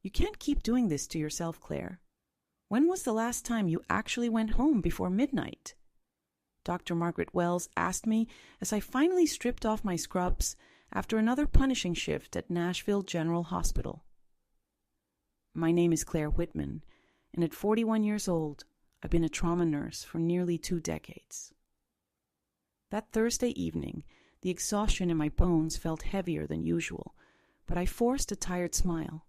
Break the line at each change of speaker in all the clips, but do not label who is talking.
You can't keep doing this to yourself, Claire. When was the last time you actually went home before midnight? Dr. Margaret Wells asked me as I finally stripped off my scrubs after another punishing shift at Nashville General Hospital. My name is Claire Whitman, and at 41 years old, I've been a trauma nurse for nearly 2 decades. That Thursday evening, the exhaustion in my bones felt heavier than usual, but I forced a tired smile.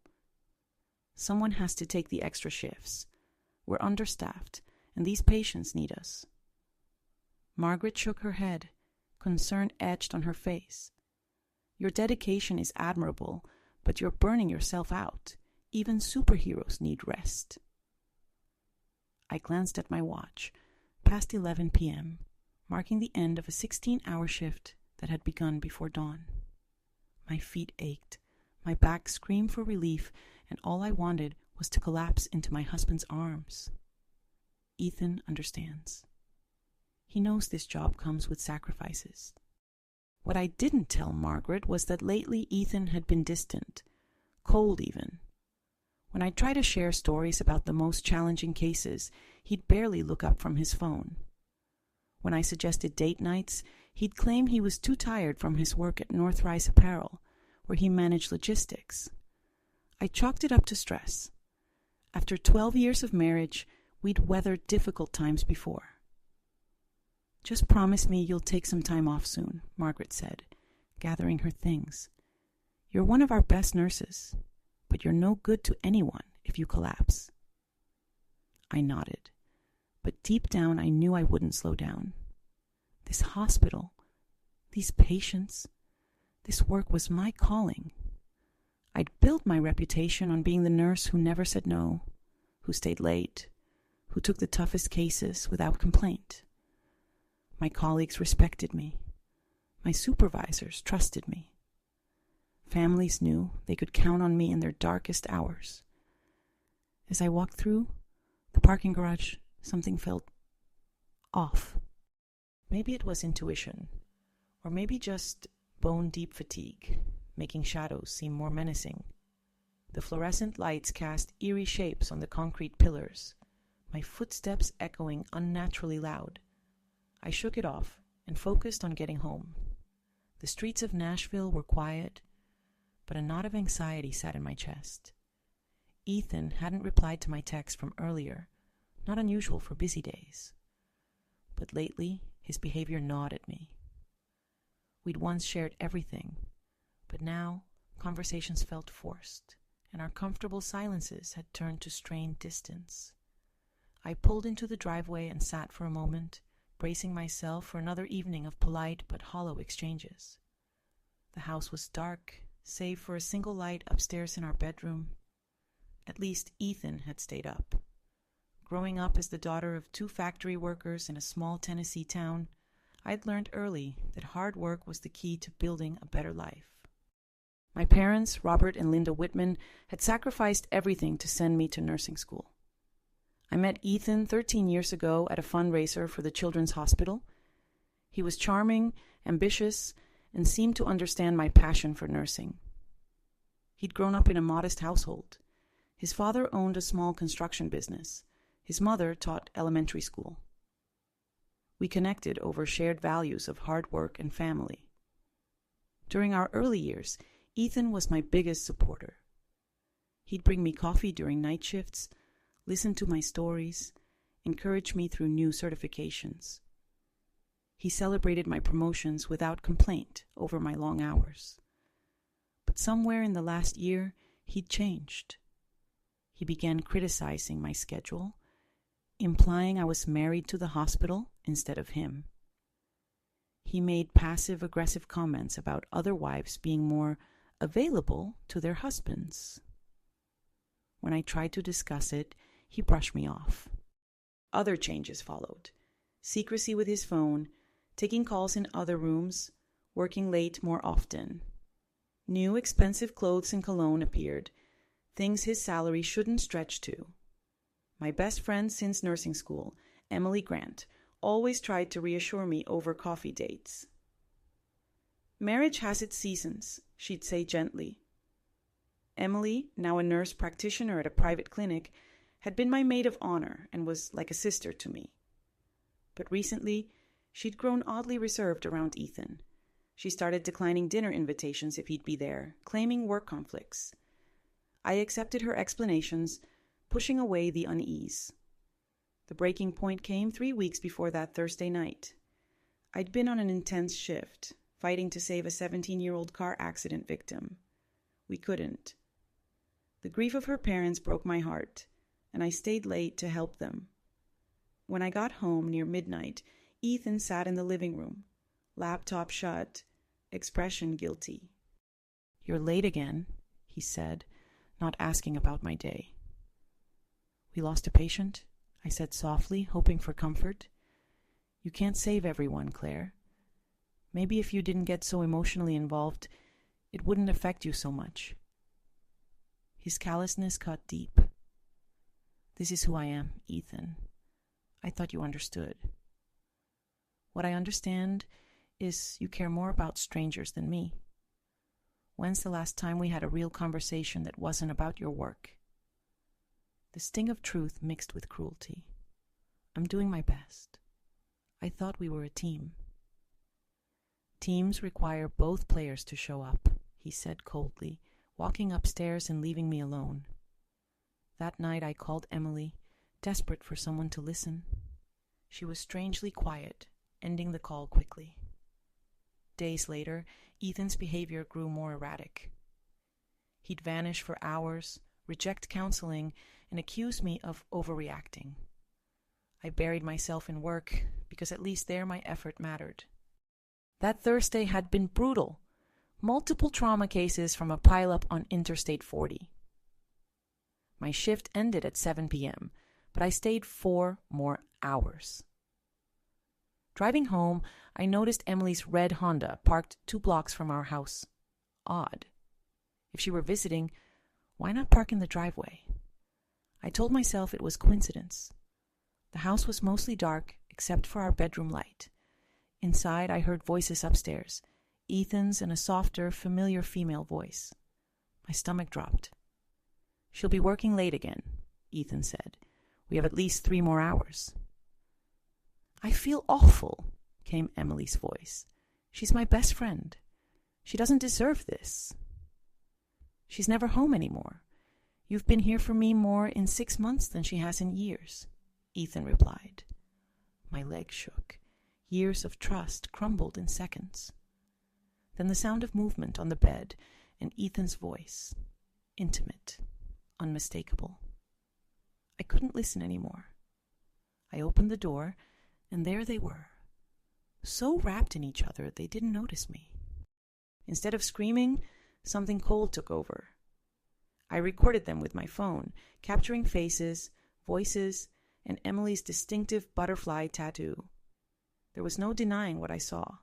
Someone has to take the extra shifts. We're understaffed, and these patients need us. Margaret shook her head, concern etched on her face. Your dedication is admirable, but you're burning yourself out. Even superheroes need rest. I glanced at my watch, past 11 p.m., marking the end of a 16-hour shift that had begun before dawn. My feet ached, my back screamed for relief, and all I wanted was to collapse into my husband's arms. Ethan understands. He knows this job comes with sacrifices. What I didn't tell Margaret was that lately Ethan had been distant, cold even. When I tried to share stories about the most challenging cases, he'd barely look up from his phone. When I suggested date nights, he'd claim he was too tired from his work at North Rise Apparel, where he managed logistics. I chalked it up to stress. After 12 years of marriage, we'd weathered difficult times before. Just promise me you'll take some time off soon, Margaret said, gathering her things. You're one of our best nurses, but you're no good to anyone if you collapse. I nodded, but deep down I knew I wouldn't slow down. This hospital, these patients, this work was my calling. I'd built my reputation on being the nurse who never said no, who stayed late, who took the toughest cases without complaint. My colleagues respected me. My supervisors trusted me. Families knew they could count on me in their darkest hours. As I walked through the parking garage, something felt off. Maybe it was intuition, or maybe just bone-deep fatigue, making shadows seem more menacing. The fluorescent lights cast eerie shapes on the concrete pillars, my footsteps echoing unnaturally loud. I shook it off and focused on getting home. The streets of Nashville were quiet, but a knot of anxiety sat in my chest. Ethan hadn't replied to my text from earlier, not unusual for busy days. But lately, his behavior gnawed at me. We'd once shared everything, but now conversations felt forced, and our comfortable silences had turned to strained distance. I pulled into the driveway and sat for a moment, bracing myself for another evening of polite but hollow exchanges. The house was dark, save for a single light upstairs in our bedroom. At least Ethan had stayed up. Growing up as the daughter of 2 factory workers in a small Tennessee town, I'd learned early that hard work was the key to building a better life. My parents, Robert and Linda Whitman, had sacrificed everything to send me to nursing school. I met Ethan 13 years ago at a fundraiser for the Children's Hospital. He was charming, ambitious, and seemed to understand my passion for nursing. He'd grown up in a modest household. His father owned a small construction business. His mother taught elementary school. We connected over shared values of hard work and family. During our early years, Ethan was my biggest supporter. He'd bring me coffee during night shifts, listen to my stories, encourage me through new certifications. He celebrated my promotions without complaint over my long hours. But somewhere in the last year, he'd changed. He began criticizing my schedule, implying I was married to the hospital instead of him. He made passive-aggressive comments about other wives being more available to their husbands. When I tried to discuss it, he brushed me off. Other changes followed. Secrecy with his phone, taking calls in other rooms, working late more often. New expensive clothes and cologne appeared, things his salary shouldn't stretch to. My best friend since nursing school, Emily Grant, always tried to reassure me over coffee dates. Marriage has its seasons, she'd say gently. Emily, now a nurse practitioner at a private clinic, had been my maid of honor and was like a sister to me. But recently, she'd grown oddly reserved around Ethan. She started declining dinner invitations if he'd be there, claiming work conflicts. I accepted her explanations, pushing away the unease. The breaking point came 3 weeks before that Thursday night. I'd been on an intense shift, fighting to save a 17-year-old car accident victim. We couldn't. The grief of her parents broke my heart, and I stayed late to help them. When I got home near midnight, Ethan sat in the living room, laptop shut, expression guilty. "You're late again," he said, not asking about my day. "We lost a patient," I said softly, hoping for comfort. "You can't save everyone, Claire. Maybe if you didn't get so emotionally involved, it wouldn't affect you so much." His callousness cut deep. "This is who I am, Ethan. I thought you understood. What I understand is you care more about strangers than me. When's the last time we had a real conversation that wasn't about your work?" The sting of truth mixed with cruelty. "I'm doing my best. I thought we were a team." "Teams require both players to show up," he said coldly, walking upstairs and leaving me alone. That night I called Emily, desperate for someone to listen. She was strangely quiet, ending the call quickly. Days later, Ethan's behavior grew more erratic. He'd vanish for hours, reject counseling, and accuse me of overreacting. I buried myself in work, because at least there my effort mattered. That Thursday had been brutal. Multiple trauma cases from a pileup on Interstate 40. My shift ended at 7 p.m., but I stayed 4 more hours. Driving home, I noticed Emily's red Honda parked 2 blocks from our house. Odd. If she were visiting, why not park in the driveway? I told myself it was coincidence. The house was mostly dark, except for our bedroom light. Inside, I heard voices upstairs, Ethan's and a softer, familiar female voice. My stomach dropped. "She'll be working late again," Ethan said. "We have at least 3 more hours." "I feel awful," came Emily's voice. "She's my best friend. She doesn't deserve this." "She's never home anymore. You've been here for me more in 6 months than she has in years," Ethan replied. My legs shook. Years of trust crumbled in seconds. Then the sound of movement on the bed and Ethan's voice. Intimate. Unmistakable. I couldn't listen anymore. I opened the door, and there they were. So wrapped in each other, they didn't notice me. Instead of screaming, something cold took over. I recorded them with my phone, capturing faces, voices, and Emily's distinctive butterfly tattoo. There was no denying what I saw.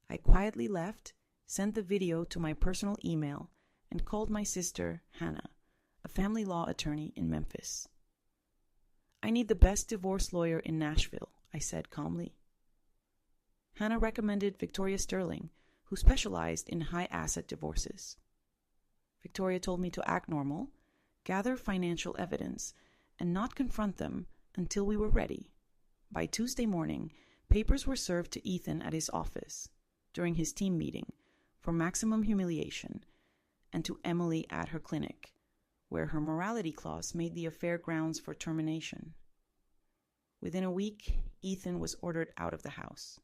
I quietly left, sent the video to my personal email, and called my sister, Hannah, a family law attorney in Memphis. "I need the best divorce lawyer in Nashville," I said calmly. Hannah recommended Victoria Sterling, who specialized in high-asset divorces. Victoria told me to act normal, gather financial evidence, and not confront them until we were ready. By Tuesday morning, papers were served to Ethan at his office during his team meeting for maximum humiliation, and to Emily at her clinic, where her morality clause made the affair grounds for termination. Within a week, Ethan was ordered out of the house.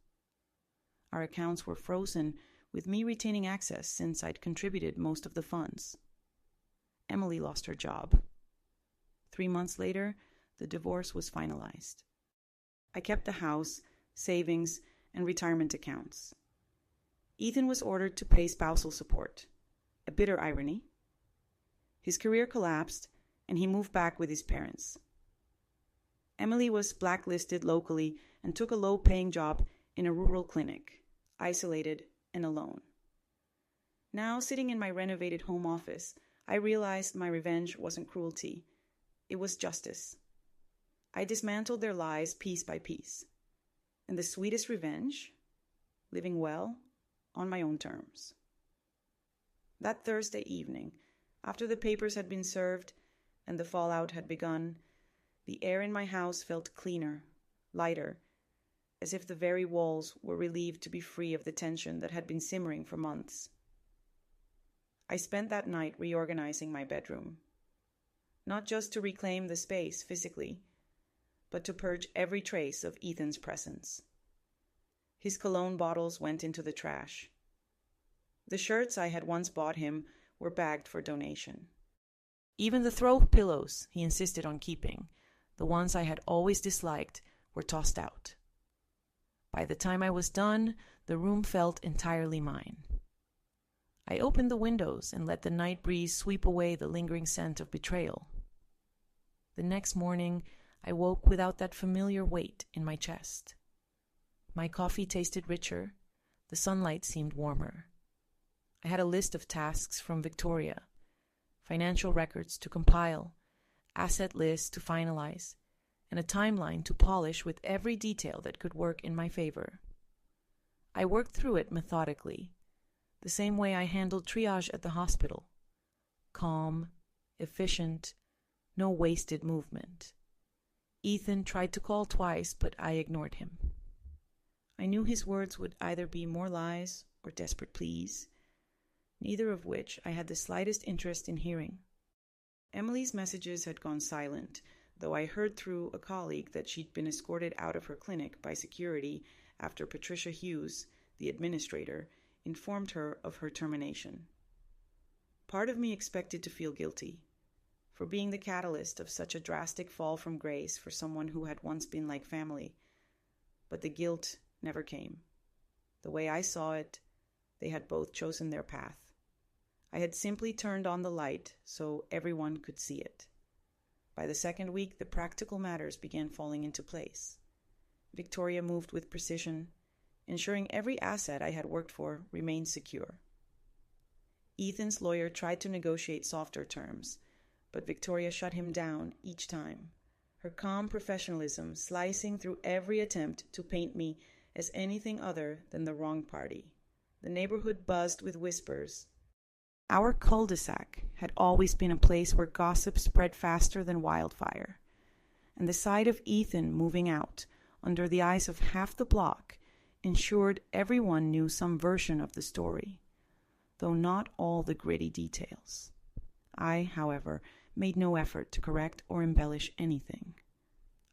Our accounts were frozen, with me retaining access since I'd contributed most of the funds. Emily lost her job. 3 months later, the divorce was finalized. I kept the house, savings, and retirement accounts. Ethan was ordered to pay spousal support, a bitter irony. His career collapsed, and he moved back with his parents. Emily was blacklisted locally and took a low-paying job in a rural clinic, isolated and alone. Now, sitting in my renovated home office, I realized my revenge wasn't cruelty. It was justice. I dismantled their lies piece by piece. And the sweetest revenge? Living well, on my own terms. That Thursday evening, After the papers had been served and the fallout had begun, the air in my house felt cleaner, lighter, as if the very walls were relieved to be free of the tension that had been simmering for months. I spent that night reorganizing my bedroom, not just to reclaim the space physically, but to purge every trace of Ethan's presence. His cologne bottles went into the trash. The shirts I had once bought him were bagged for donation. Even the throw pillows he insisted on keeping, the ones I had always disliked, were tossed out. By the time I was done, the room felt entirely mine. I opened the windows and let the night breeze sweep away the lingering scent of betrayal. The next morning, I woke without that familiar weight in my chest. My coffee tasted richer, the sunlight seemed warmer. I had a list of tasks from Victoria, financial records to compile, asset lists to finalize, and a timeline to polish with every detail that could work in my favor. I worked through it methodically, the same way I handled triage at the hospital. Calm, efficient, no wasted movement. Ethan tried to call twice, but I ignored him. I knew his words would either be more lies or desperate pleas, neither of which I had the slightest interest in hearing. Emily's messages had gone silent, though I heard through a colleague that she'd been escorted out of her clinic by security after Patricia Hughes, the administrator, informed her of her termination. Part of me expected to feel guilty for being the catalyst of such a drastic fall from grace for someone who had once been like family, but the guilt never came. The way I saw it, they had both chosen their path. I had simply turned on the light so everyone could see it. By the second week, the practical matters began falling into place. Victoria moved with precision, ensuring every asset I had worked for remained secure. Ethan's lawyer tried to negotiate softer terms, but Victoria shut him down each time, her calm professionalism slicing through every attempt to paint me as anything other than the wrong party. The neighborhood buzzed with whispers. Our cul-de-sac had always been a place where gossip spread faster than wildfire, and the sight of Ethan moving out under the eyes of half the block ensured everyone knew some version of the story, though not all the gritty details. I, however, made no effort to correct or embellish anything.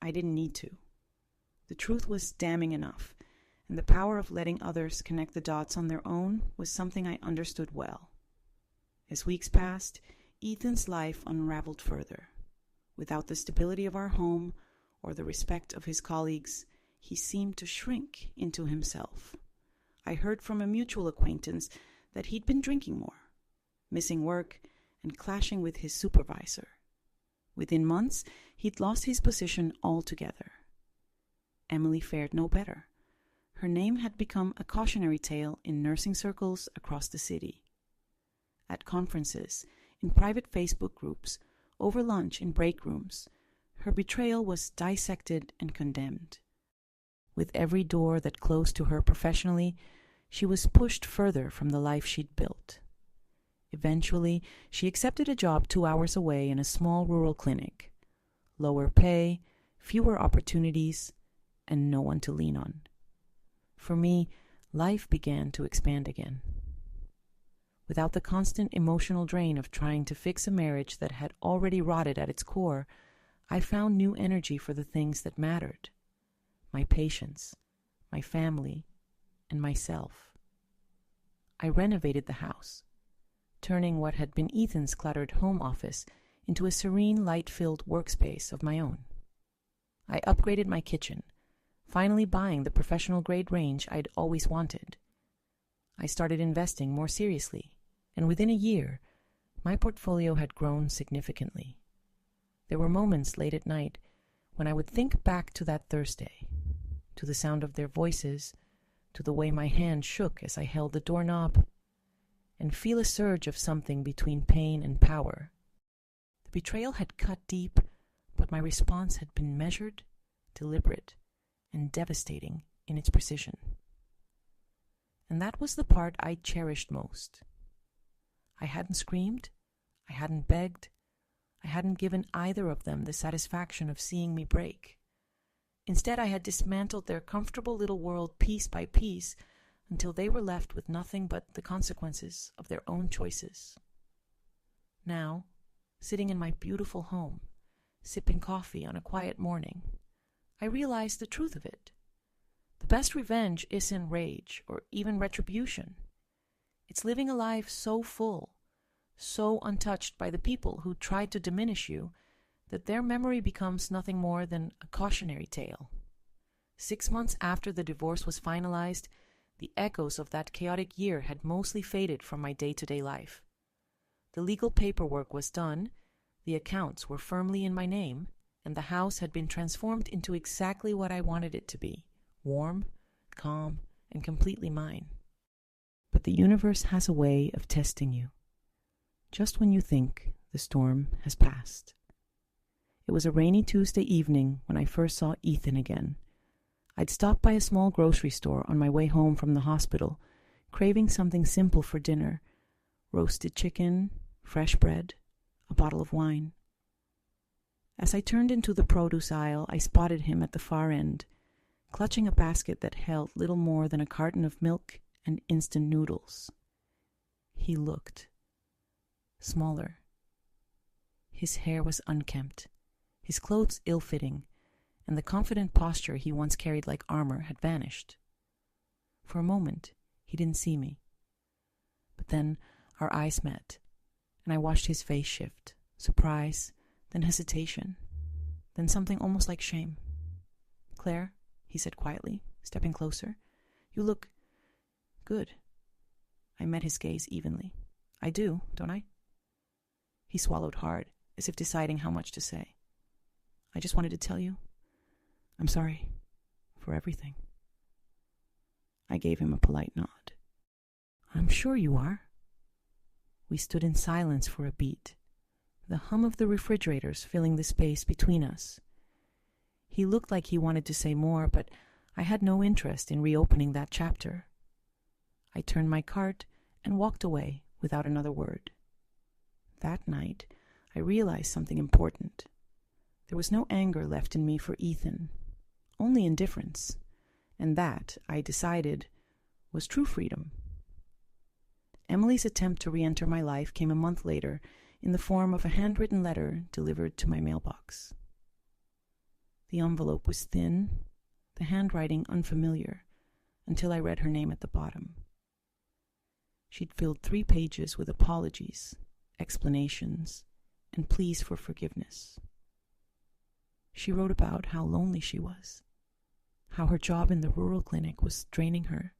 I didn't need to. The truth was damning enough, and the power of letting others connect the dots on their own was something I understood well. As weeks passed, Ethan's life unraveled further. Without the stability of our home or the respect of his colleagues, he seemed to shrink into himself. I heard from a mutual acquaintance that he'd been drinking more, missing work, and clashing with his supervisor. Within months, he'd lost his position altogether. Emily fared no better. Her name had become a cautionary tale in nursing circles across the city. At conferences, in private Facebook groups, over lunch in break rooms, her betrayal was dissected and condemned. With every door that closed to her professionally, she was pushed further from the life she'd built. Eventually, she accepted a job 2 hours away in a small rural clinic. Lower pay, fewer opportunities, and no one to lean on. For me, life began to expand again. Without the constant emotional drain of trying to fix a marriage that had already rotted at its core, I found new energy for the things that mattered. My patients, my family, and myself. I renovated the house, turning what had been Ethan's cluttered home office into a serene, light-filled workspace of my own. I upgraded my kitchen, finally buying the professional-grade range I'd always wanted. I started investing more seriously, and within a year, my portfolio had grown significantly. There were moments late at night when I would think back to that Thursday, to the sound of their voices, to the way my hand shook as I held the doorknob, and feel a surge of something between pain and power. The betrayal had cut deep, but my response had been measured, deliberate, and devastating in its precision. And that was the part I cherished most. I hadn't screamed, I hadn't begged. I hadn't given either of them the satisfaction of seeing me break. Instead, I had dismantled their comfortable little world piece by piece until they were left with nothing but the consequences of their own choices. Now, sitting in my beautiful home, sipping coffee on a quiet morning, I realized the truth of it. The best revenge isn't rage or even retribution. It's living a life so full, so untouched by the people who tried to diminish you, that their memory becomes nothing more than a cautionary tale. 6 months after the divorce was finalized, the echoes of that chaotic year had mostly faded from my day-to-day life. The legal paperwork was done, the accounts were firmly in my name, and the house had been transformed into exactly what I wanted it to be: warm, calm, and completely mine. But the universe has a way of testing you, just when you think the storm has passed. It was a rainy Tuesday evening when I first saw Ethan again. I'd stopped by a small grocery store on my way home from the hospital, craving something simple for dinner: roasted chicken, fresh bread, a bottle of wine. As I turned into the produce aisle, I spotted him at the far end, clutching a basket that held little more than a carton of milk and instant noodles. He looked smaller. His hair was unkempt, his clothes ill-fitting, and the confident posture he once carried like armor had vanished. For a moment, he didn't see me. But then our eyes met, and I watched his face shift: surprise, then hesitation, then something almost like shame. "Claire," he said quietly, stepping closer, "you look good." I met his gaze evenly. "I do, don't I?" He swallowed hard, as if deciding how much to say. "I just wanted to tell you, I'm sorry for everything." I gave him a polite nod. "I'm sure you are." We stood in silence for a beat, the hum of the refrigerators filling the space between us. He looked like he wanted to say more, but I had no interest in reopening that chapter. I turned my cart and walked away without another word. That night, I realized something important. There was no anger left in me for Ethan, only indifference, and that, I decided, was true freedom. Emily's attempt to re-enter my life came a month later in the form of a handwritten letter delivered to my mailbox. The envelope was thin, the handwriting unfamiliar, until I read her name at the bottom. She'd filled 3 pages with apologies, explanations, and pleas for forgiveness. She wrote about how lonely she was, how her job in the rural clinic was draining her,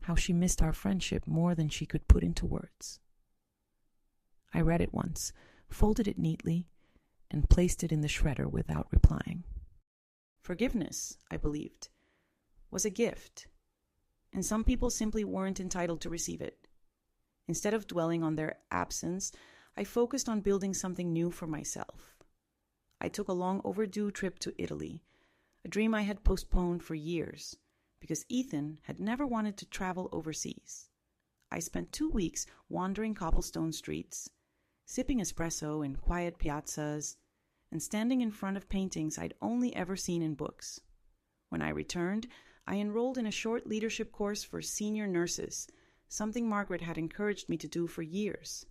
how she missed our friendship more than she could put into words. I read it once, folded it neatly, and placed it in the shredder without replying. Forgiveness, I believed, was a gift, and some people simply weren't entitled to receive it. Instead of dwelling on their absence, I focused on building something new for myself. I took a long overdue trip to Italy, a dream I had postponed for years, because Ethan had never wanted to travel overseas. I spent 2 weeks wandering cobblestone streets, sipping espresso in quiet piazzas, and standing in front of paintings I'd only ever seen in books. When I returned, I enrolled in a short leadership course for senior nurses, something Margaret had encouraged me to do for years.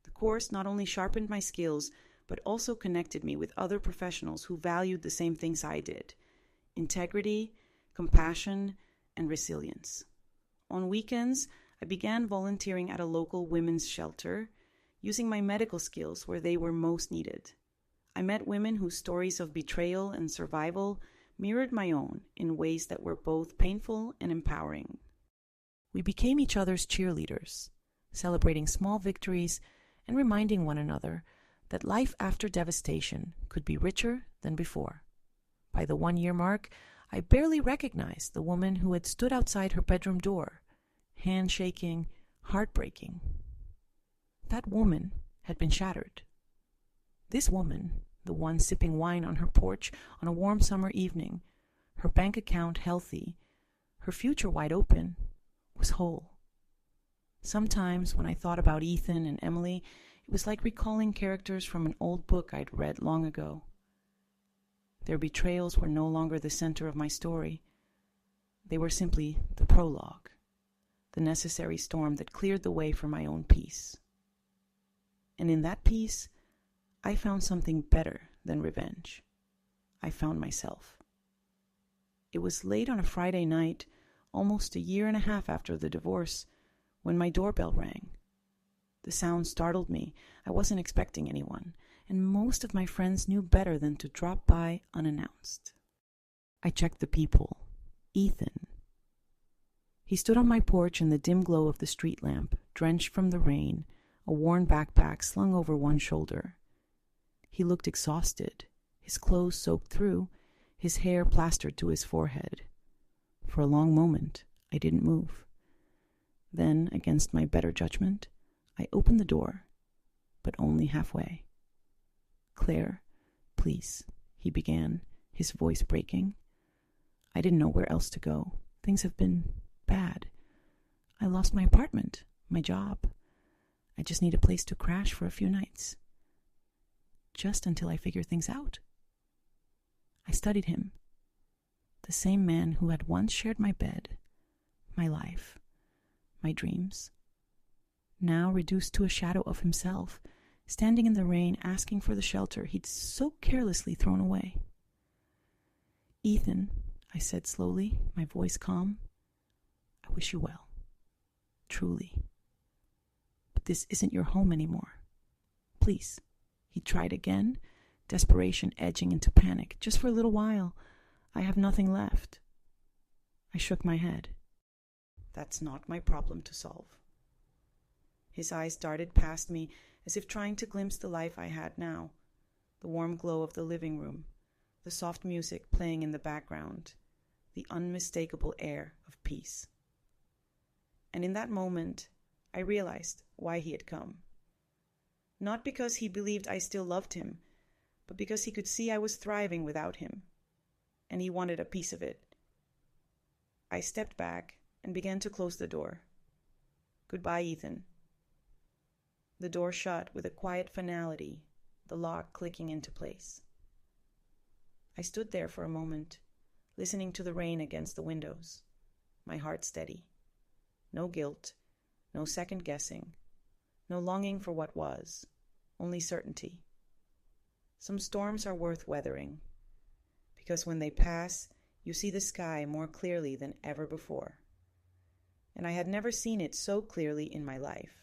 The course not only sharpened my skills, but also connected me with other professionals who valued the same things I did: integrity, compassion, and resilience. On weekends, I began volunteering at a local women's shelter, using my medical skills where they were most needed. I met women whose stories of betrayal and survival mirrored my own in ways that were both painful and empowering. We became each other's cheerleaders, celebrating small victories and reminding one another that life after devastation could be richer than before. By the 1-year mark, I barely recognized the woman who had stood outside her bedroom door, handshaking, heartbreaking. That woman had been shattered. This woman, the one sipping wine on her porch on a warm summer evening, her bank account healthy, her future wide open, was whole. Sometimes when I thought about Ethan and Emily, It was like recalling characters from an old book I'd read long ago. Their betrayals were no longer the center of my story. They were simply the prologue, the necessary storm that cleared the way for my own peace. And in that peace, I found something better than revenge. I found myself. It was late on a Friday night, almost a year and a half after the divorce, when my doorbell rang. The sound startled me. I wasn't expecting anyone, and most of my friends knew better than to drop by unannounced. I checked the people. Ethan. He stood on my porch in the dim glow of the street lamp, drenched from the rain, a worn backpack slung over one shoulder. He looked exhausted, his clothes soaked through, his hair plastered to his forehead. For a long moment, I didn't move. Then, against my better judgment, I opened the door, but only halfway. "Claire, please," he began, his voice breaking. "I didn't know where else to go. Things have been bad. I lost my apartment, my job. I just need a place to crash for a few nights. Just until I figure things out." I studied him. The same man who had once shared my bed, my life, my dreams. Now reduced to a shadow of himself, standing in the rain asking for the shelter he'd so carelessly thrown away. "Ethan," I said slowly, my voice calm, "I wish you well. Truly. But this isn't your home anymore. Please." He tried again, desperation edging into panic. "Just for a little while. I have nothing left." I shook my head. "That's not my problem to solve." His eyes darted past me as if trying to glimpse the life I had now, the warm glow of the living room, the soft music playing in the background, the unmistakable air of peace. And in that moment, I realized why he had come. Not because he believed I still loved him, but because he could see I was thriving without him, and he wanted a piece of it. I stepped back and began to close the door. "Goodbye, Ethan." The door shut with a quiet finality, the lock clicking into place. I stood there for a moment, listening to the rain against the windows, my heart steady. No guilt, no second guessing, no longing for what was, only certainty. Some storms are worth weathering, because when they pass, you see the sky more clearly than ever before. And I had never seen it so clearly in my life.